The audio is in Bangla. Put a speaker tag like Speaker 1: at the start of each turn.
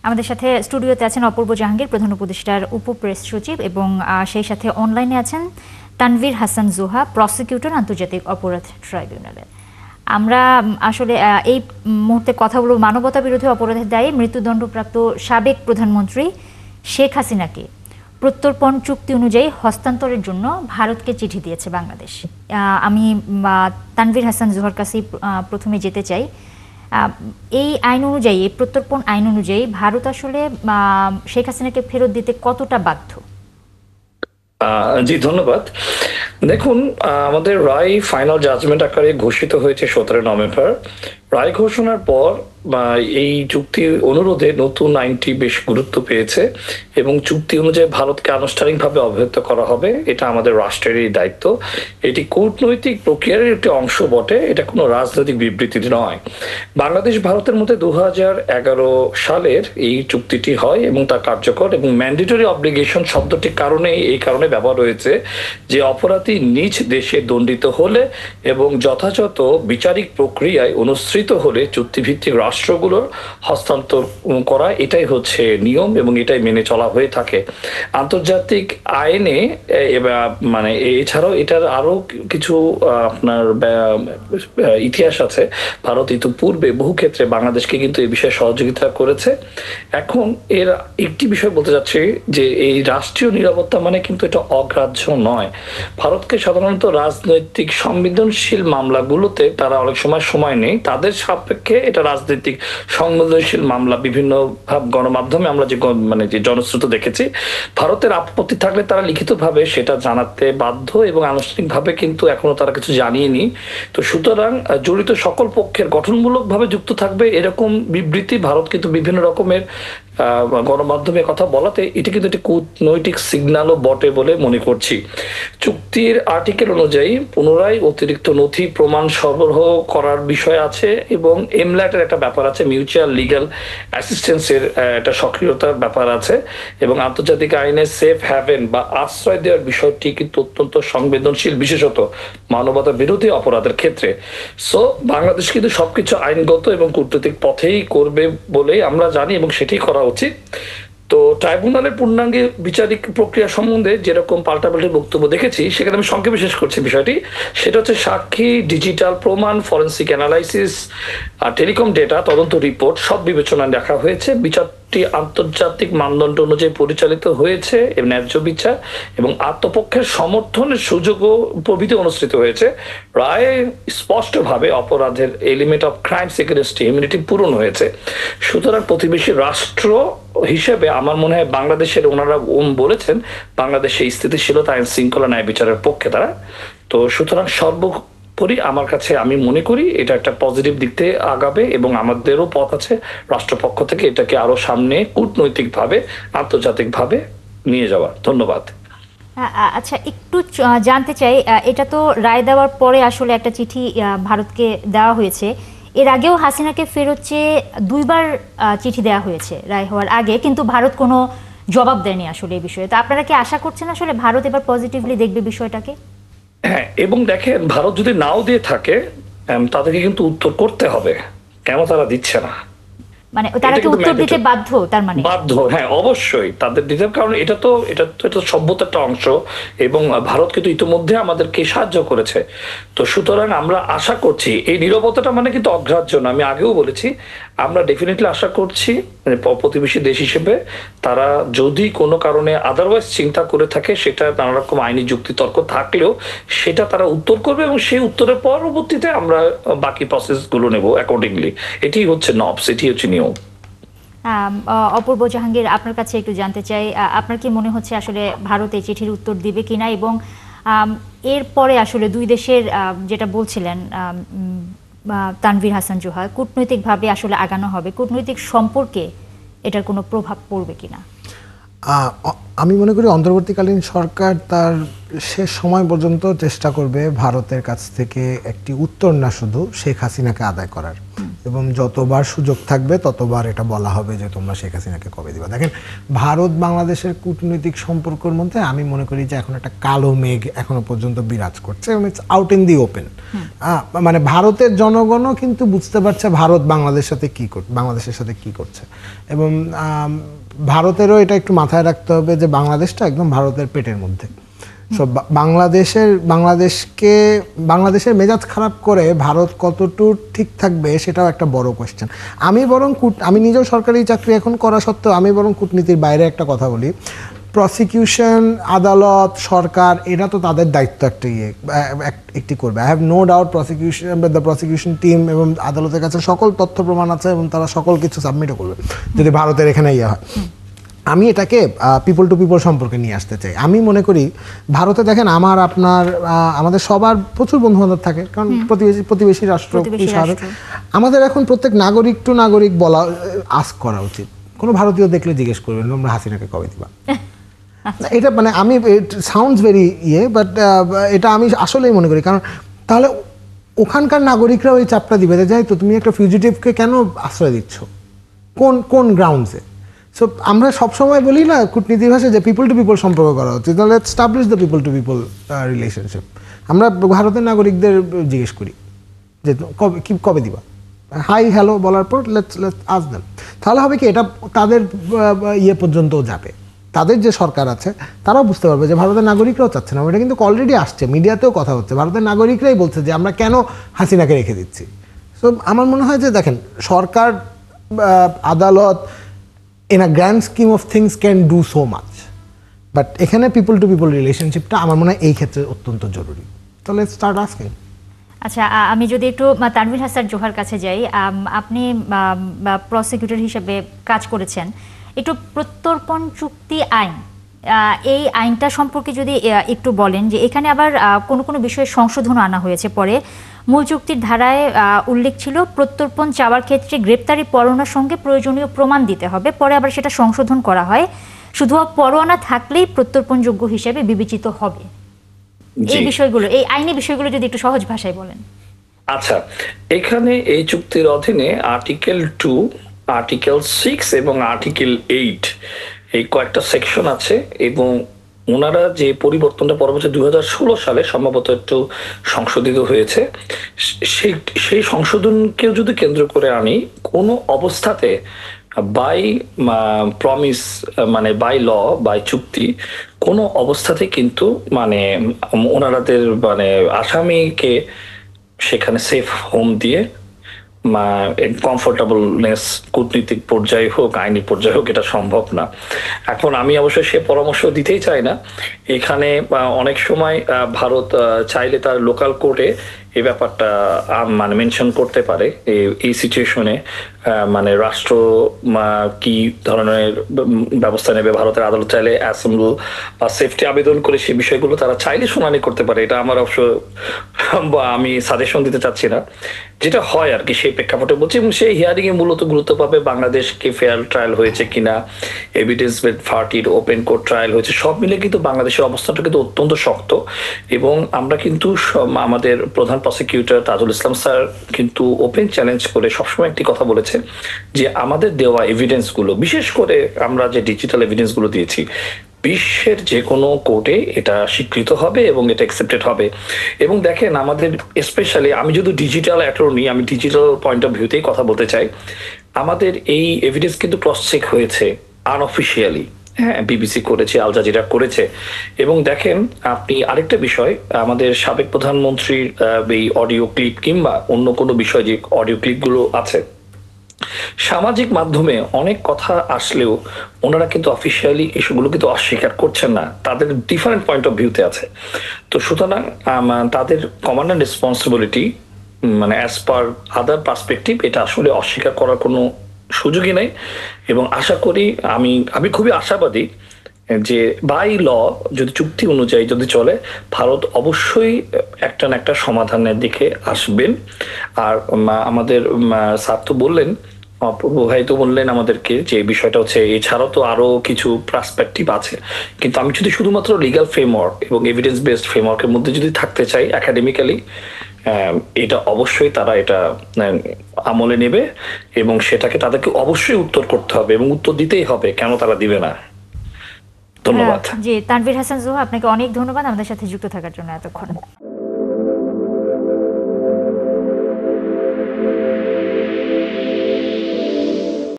Speaker 1: আমাদের সাথে স্টুডিওতে আছেন অপূর্ব জাহাঙ্গীর, প্রধান উপদেষ্টার উপপ্রেস সচিব, এবং সেই সাথে অনলাইনে আছেন তানভীর হাসান জোহা, প্রসিকিউটর, আন্তর্জাতিক অপরাধ ট্রাইব্যুনালে। আমরা আসলে এই মুহূর্তে কথা বলব মানবতা বিরোধী অপরাধের দায়ে মৃত্যুদণ্ডপ্রাপ্ত সাবেক প্রধানমন্ত্রী শেখ হাসিনাকে প্রত্যর্পণ চুক্তি অনুযায়ী হস্তান্তরের জন্য ভারতকে চিঠি দিয়েছে বাংলাদেশ। আমি তানভীর হাসান জোহার কাছে প্রথমে যেতে চাই। এই আইন অনুযায়ী, এই প্রত্যর্পণ আইন অনুযায়ী ভারত আসলে শেখ হাসিনাকে ফেরত দিতে কতটা বাধ্য?
Speaker 2: জি, ধন্যবাদ। দেখুন, আমাদের রায় ফাইনাল জাজমেন্ট আকারে ঘোষিত হয়েছে 17 নভেম্বর। রায় ঘোষণার পর এই চুক্তি অনুরোধে নতুন আইনটি বেশ গুরুত্ব পেয়েছে এবং চুক্তি অনুযায়ী ভারতকে আনুষ্ঠানিকভাবে অবহিত করা হবে। এটা আমাদের রাষ্ট্রেরই দায়িত্ব। এটি কূটনৈতিক প্রক্রিয়ার একটি অংশ বটে, এটা কোনো রাজনৈতিক বিবৃতি নয়। বাংলাদেশ ভারতের মধ্যে 2011 সালের এই চুক্তিটি হয় এবং তা কার্যকর, এবং ম্যান্ডেটরি অব্লিগেশন শব্দটির কারণে এই কারণে ব্যবহার হয়েছে যে অপরাধী নিজ দেশে দণ্ডিত হলে এবং যথাযথ বিচারিক প্রক্রিয়ায় অনুসৃত হলে চুক্তিভিত্তিক রাষ্ট্রগুলোর হস্তান্তর করা, এটাই হচ্ছে নিয়ম এবং এটাই মেনে চলা হয়ে থাকে আন্তর্জাতিক আইনে। মানে এছাড়াও এটার আরো কিছু আপনার ইতিহাস আছে। ভারত ইতিপূর্বে বহু ক্ষেত্রে বাংলাদেশকে কিন্তু এই বিষয়ে সহযোগিতা করেছে। এখন এর একটি বিষয় বলতে যাচ্ছি যে এই রাষ্ট্রীয় নিরাপত্তা মানে কিন্তু এটা অগ্রাহ্য নয়। ভারতকে সাধারণত রাজনৈতিক সংবেদনশীল মামলাগুলোতে তারা অনেক সময় নেই, তাদের সাপেক্ষে এটা রাজনৈতিক সংবেদনশীল মামলা। বিভিন্ন গণমাধ্যমে আমরা যে জনশ্রুত দেখেছি, ভারতের আপত্তি থাকলে তারা লিখিতভাবে সেটা জানাতে বাধ্য এবং আনুষ্ঠানিকভাবে কিন্তু এখনো তারা কিছু জানিয়েনি। তো সুতরাং জড়িত সকল পক্ষের গঠনমূলকভাবে যুক্ত থাকবে এরকম বিবৃতি ভারত কিন্তু বিভিন্ন রকমের গণমাধ্যমে কথা বলাতে এটি কিন্তু একটি কূটনৈতিক সিগন্যালও বটে বলে মনে করছি। চুক্তির আর্টিকেল অনুযায়ী পুনরায় অতিরিক্ত নথি প্রমাণ সরবরাহ করার বিষয় আছে এবং এমল্যাটের একটা ব্যাপার আছে, মিউচুয়াল লিগ্যাল অ্যাসিস্ট্যান্সের একটা সক্রিয়তার ব্যাপার আছে, এবং আন্তর্জাতিক আইনে সেফ হ্যাভেন বা আশ্রয় দেওয়ার বিষয়টি কিন্তু অত্যন্ত সংবেদনশীল, বিশেষত মানবতা বিরোধী অপরাধের ক্ষেত্রে। সো বাংলাদেশ কিন্তু সবকিছু আইনগত এবং কূটনৈতিক পথেই করবে বলে আমরা জানি এবং সেটাই করা উচিত। তো ট্রাইব্যুনালের পূর্ণাঙ্গে বিচারিক প্রক্রিয়া সম্বন্ধে যেরকম পাল্টাপাল্টি বক্তব্য দেখেছি, সেখানে আমি সংক্ষেপে শেষ করছি বিষয়টি। সেটা হচ্ছে সাক্ষী, ডিজিটাল প্রমাণ, ফরেন্সিক অ্যানালাইসিস আর টেলিকম ডেটা, তদন্ত রিপোর্ট সব বিবেচনায় রাখা হয়েছে। বিচারটি আন্তর্জাতিক মানদণ্ড অনুযায়ী পরিচালিত হয়েছে এবং ন্যায্য বিচার এবং আত্মপক্ষের সমর্থনের সুযোগও প্রভৃতি অনুসৃত হয়েছে। রায়ে স্পষ্টভাবে অপরাধের element of crimes against humanity পূরণ হয়েছে। সুতরাং প্রতিবেশী রাষ্ট্র হিসেবে আমার মনে হয় বাংলাদেশের, ওনারা বলেছেন বাংলাদেশে স্থিতিশীলতা, আইন শৃঙ্খলা, ন্যায় বিচারের পক্ষে তারা। তো সুতরাং সর্বোপরি আমার কাছে আমি মনে করি এটা একটা পজিটিভ দিক থেকে আগাবে এবং আমাদেরও পথ আছে রাষ্ট্রপক্ষ থেকে এটাকে আরো সামনে কূটনৈতিকভাবে, আন্তর্জাতিকভাবে নিয়ে যাওয়ার। ধন্যবাদ।
Speaker 1: আচ্ছা, একটু জানতে চাই, এটা তো রায় দেওয়ার পরে আসলে একটা চিঠি ভারতকে দেওয়া হয়েছে। এর আগেও হাসিনাকে ফেরত চেয়ে দুইবার চিঠি দেওয়া হয়েছে রায় হওয়ার আগে, কিন্তু ভারত কোনো জবাব দেয়নি আসলে এই বিষয়ে। তো আপনারা কি আশা করছেন আসলে ভারত এবার পজিটিভলি দেখবে বিষয়টাকে?
Speaker 2: হ্যাঁ, এবং দেখেন ভারত যদি নাও দিয়ে থাকে তাদেরকে কিন্তু উত্তর করতে হবে, কেন তারা দিচ্ছে না?
Speaker 1: মানে তারা কি উত্তর দিতে বাধ্য? তার মানে
Speaker 2: বাধ্য, হ্যাঁ অবশ্যই তাদের দিতে, কারণ এটা তো সভ্যতার একটা অংশ এবং ভারত কিন্তু ইতিমধ্যে আমাদেরকে সাহায্য করেছে। তো সুতরাং আমরা আশা করছি এই নীরবতাটা মানে কিন্তু অগ্রাহ্য না। আমি আগেও বলেছি আমরা ডেফিনেটলি আশা করছি প্রতিবেশী দেশ হিসেবে তারা যদি কোনো কারণে আদারওয়াইজ চিন্তা করে থাকে, সেটা নানা রকম আইনি যুক্তি তর্ক থাকলেও সেটা তারা উত্তর করবে এবং সেই উত্তরের পরবর্তীতে আমরা বাকি প্রসেস গুলো নেব অ্যাকর্ডিংলি। এটি হচ্ছে নবস, এটি হচ্ছে নিয়ম।
Speaker 1: অপূর্ব জাহাঙ্গীর, আপনার কাছে একটু জানতে চাই, আপনার কি মনে হচ্ছে আসলে ভারত এই চিঠির উত্তর দিবে কিনা, এবং এরপরে আসলে দুই দেশের যেটা বলছিলেন তানভীর হাসান জোহা, কূটনৈতিকভাবে আসলে আগানো হবে, কূটনৈতিক সম্পর্কে এটার কোনো প্রভাব পড়বে কিনা?
Speaker 3: আমি মনে করি অন্তর্বর্তীকালীন সরকার তার শেষ সময় পর্যন্ত চেষ্টা করবে ভারতের কাছ থেকে একটি উত্তর না শুধু শেখ হাসিনাকে আদায় করার। এবং যতবার সুযোগ থাকবে ততবার এটা বলা হবে যে তোমরা শেখ হাসিনাকে কবে দিবা। দেখেন, ভারত বাংলাদেশের কূটনৈতিক সম্পর্কের মধ্যে আমি মনে করি যে এখন একটা কালো মেঘ এখনো পর্যন্ত বিরাজ করছে এবং it's out in the open. মানে ভারতের জনগণও কিন্তু বুঝতে পারছে ভারত বাংলাদেশের সাথে কি করছে, এবং ভারতেরও এটা একটু মাথায় রাখতে হবে যে বাংলাদেশটা একদম ভারতের পেটের মধ্যে। সো বাংলাদেশের মেজাজ খারাপ করে ভারত কতটুকু ঠিক থাকবে সেটাও একটা বড় কোয়েশ্চেন। আমি নিজেও সরকারি চাকরি এখন করা সত্ত্বেও আমি বরং কূটনীতির বাইরে একটা কথা বলি। প্রসিকিউশন, আদালত, সরকার, এটা তো তাদের দায়িত্ব একটি করবে। I have no doubt prosecution team এবং আদালতের কাছে সকল তথ্য প্রমাণ আছে এবং তারা সকল কিছু সাবমিটও করবে যদি ভারতের এখানে হয়। আমি এটাকে পিপল টু পিপল সম্পর্কে নিয়ে আসতে চাই। আমি মনে করি ভারতে দেখেন আমাদের সবার প্রচুর বন্ধু বান্ধব থাকে, কারণ প্রতিবেশী রাষ্ট্র। আমাদের এখন প্রত্যেক নাগরিক টু নাগরিক আস্ক করা উচিত। কোনো ভারতীয় দেখলে জিজ্ঞেস করবেন তোমরা হাসিনাকে কবে দিবা। এটা মানে আমি সাউন্ডস ভেরি বাট এটা আমি আসলেই মনে করি, কারণ তাহলে ওখানকার নাগরিকরা ওই চাপটা দিবে যে যাই তো তুমি একটা ফিউজিটিভকে কেন আশ্রয় দিচ্ছ, কোন গ্রাউন্ডসে। সো আমরা সবসময় বলি না কূটনীতির ভাষায় যে পিপল টু পিপল সম্পর্ক করা হচ্ছে, তাহলে establish the people to people relationship. আমরা ভারতের নাগরিকদের জিজ্ঞেস করি যে কবে দিবা, হাই হ্যালো বলার পর লেটস আস্ক দেম। তাহলে হবে কি এটা তাদের পর্যন্তও যাবে, তাদের যে সরকার আছে তারাও বুঝতে পারবে যে ভারতের নাগরিকরাও চাচ্ছে না। এটা কিন্তু অলরেডি আসছে, মিডিয়াতেও কথা হচ্ছে, ভারতের নাগরিকরাই বলছে যে আমরা কেন হাসিনাকে রেখে দিচ্ছি। সো আমার মনে হয় যে দেখেন, সরকার, আদালত in a grand scheme of things can do so much, but এখানে পিপল টু পিপল রিলেশনশিপটা আমার মনে হয় এই ক্ষেত্রে অত্যন্ত জরুরি। তো লেটস স্টার্ট আস্কিং।
Speaker 1: আচ্ছা, আমি যদি একটু তানভীর হাসান জোহার কাছে যাই, আপনি প্রসিকিউটর হিসেবে কাজ করেছেন, একটু প্রত্যর্পণ চুক্তি আইন, এই আইনটা সম্পর্কে যদি একটু বলেন যে এখানে আবার কোনো বিষয়ে সংশোধন আনা হয়েছে। পরে মূল চুক্তির ধারায় উল্লেখ ছিল প্রত্যর্পণ চাওয়ার ক্ষেত্রে গ্রেপ্তারি পরোয়ানার সঙ্গে প্রয়োজনীয় প্রমাণ দিতে হবে, পরে আবার সেটা সংশোধন করা হয়, শুধু পরোয়ানা থাকলেই প্রত্যর্পণযোগ্য হিসেবে বিবেচিত হবে। এই বিষয়গুলো, এই আইনি বিষয়গুলো যদি একটু সহজ ভাষায় বলেন।
Speaker 2: আচ্ছা, এখানে এই চুক্তির অধীনে আর্টিকেল 2, আর্টিকেল 6 এবং আর্টিকেল 8 এই কয়েকটা সেকশন আছে, এবং ওনারা যে পরিবর্তনটা পরবর্তী 2016 সালে সম্ভবত একটু সংশোধিত হয়েছে, সেই সংশোধনকেও যদি কেন্দ্র করে আনি, কোনো অবস্থাতে বাই প্রমিস মানে বাই ল, বাই চুক্তি, কোনো অবস্থাতে কিন্তু মানে ওনারাদের মানে আসামিকে সেখানে সেফ হোম দিয়ে কমফোর্টেবলনেস কূটনীতিক পর্যায়ে হোক, আইনি পর্যায়ে হোক, এটা সম্ভব না। এখন আমি অবশ্যই সে পরামর্শ দিতেই চাই না। এখানে অনেক সময় ভারত চাইলে তার লোকাল কোর্টে এই ব্যাপারটা মানে মেনশন করতে পারে এই সিচুয়েশনে, মানে রাষ্ট্র কি ধরনের ব্যবস্থা নেবে। ভারতের আদালত চাইলে অ্যাসেম্বল বা সেফটি আবেদন করে সেই বিষয়গুলো তারা চাইলে শুনানি করতে পারে। এটা আমার অবশ্য আমি সাজেশন দিতে চাচ্ছি না, যেটা হয় আর কি সেই প্রেক্ষাপটে বলছি। এবং সেই হিয়ারিং এ মূলত গুরুত্ব পাবে বাংলাদেশকে ফেয়ার ট্রায়াল হয়েছে কিনা, এভিডেন্স বেড পার্টির ওপেন কোর্ট ট্রায়াল হয়েছে, সব মিলে কিন্তু বাংলাদেশের অবস্থাটা কিন্তু অত্যন্ত শক্ত। এবং আমরা কিন্তু আমাদের প্রধান প্রসিকিউটর তাজুল ইসলাম স্যার কিন্তু ওপেন চ্যালেঞ্জ করে সবসময় একটি কথা বলেছে যে আমাদের দেওয়া এভিডেন্স গুলো, বিশেষ করে আমরা যে ডিজিটাল এভিডেন্স গুলো দিয়েছি, বিশ্বের যে কোনো কোর্টে এটা স্বীকৃত হবে এবং এটা অ্যাকসেপ্টেড হবে। এবং দেখেন, আমাদের স্পেশালি আমি যদি ডিজিটাল অ্যাটর্নি, আমি ডিজিটাল পয়েন্ট অফ ভিউতেই কথা বলতে চাই, আমাদের এই এভিডেন্স কিন্তু ক্রস চেক হয়েছে আনঅফিসিয়ালি। হ্যাঁ, বিবিসি করেছে, আল জাজিরা করেছে। এবং দেখেন আপনি আরেকটা বিষয়, আমাদের সাবেক প্রধানমন্ত্রীর এই অডিও ক্লিপ কিংবা অন্য কোনো বিষয় যে অডিও ক্লিপগুলো আছে, সামাজিক মাধ্যমে অনেক কথা আসলেও ওনারা কিন্তু অফিসিয়ালি এসবগুলো কিন্তু অস্বীকার করছেন না, তাদের ডিফারেন্ট পয়েন্ট অফ ভিউতে আছে। তো সুতরাং তাদের কমান্ড অ্যান্ড রেসপন্সিবিলিটি মানে অ্যাজ পার আদার পার্সপেক্টিভ এটা আসলে অস্বীকার করার কোনো সুযোগই নেই। এবং আশা করি, আমি খুবই আশাবাদী যে বাই ল যদি চুক্তি অনুযায়ী যদি চলে, ভারত অবশ্যই একটা না একটা সমাধানের দিকে আসবেন। আর আমাদের স্যার তো বললেন, অপূর্ব ভাই তো বললেন আমাদেরকে যে বিষয়টা হচ্ছে এছাড়াও তো আরো কিছু পার্সপেক্টিভ আছে, কিন্তু আমি যদি শুধুমাত্র লিগ্যাল ফ্রেমওয়ার্ক এবং এভিডেন্স বেসড ফ্রেমওয়ার্কের মধ্যে যদি থাকতে চাই একাডেমিক্যালি, এটা অবশ্যই তারা এটা আমলে নেবে এবং সেটাকে তাদেরকে অবশ্যই উত্তর করতে হবে এবং উত্তর দিতেই হবে, কেন তারা দিবে না। ধন্যবাদ।
Speaker 1: জি, তানভীর হাসান জোহা, আপনাকে অনেক ধন্যবাদ আমাদের সাথে যুক্ত থাকার জন্য এতক্ষণ।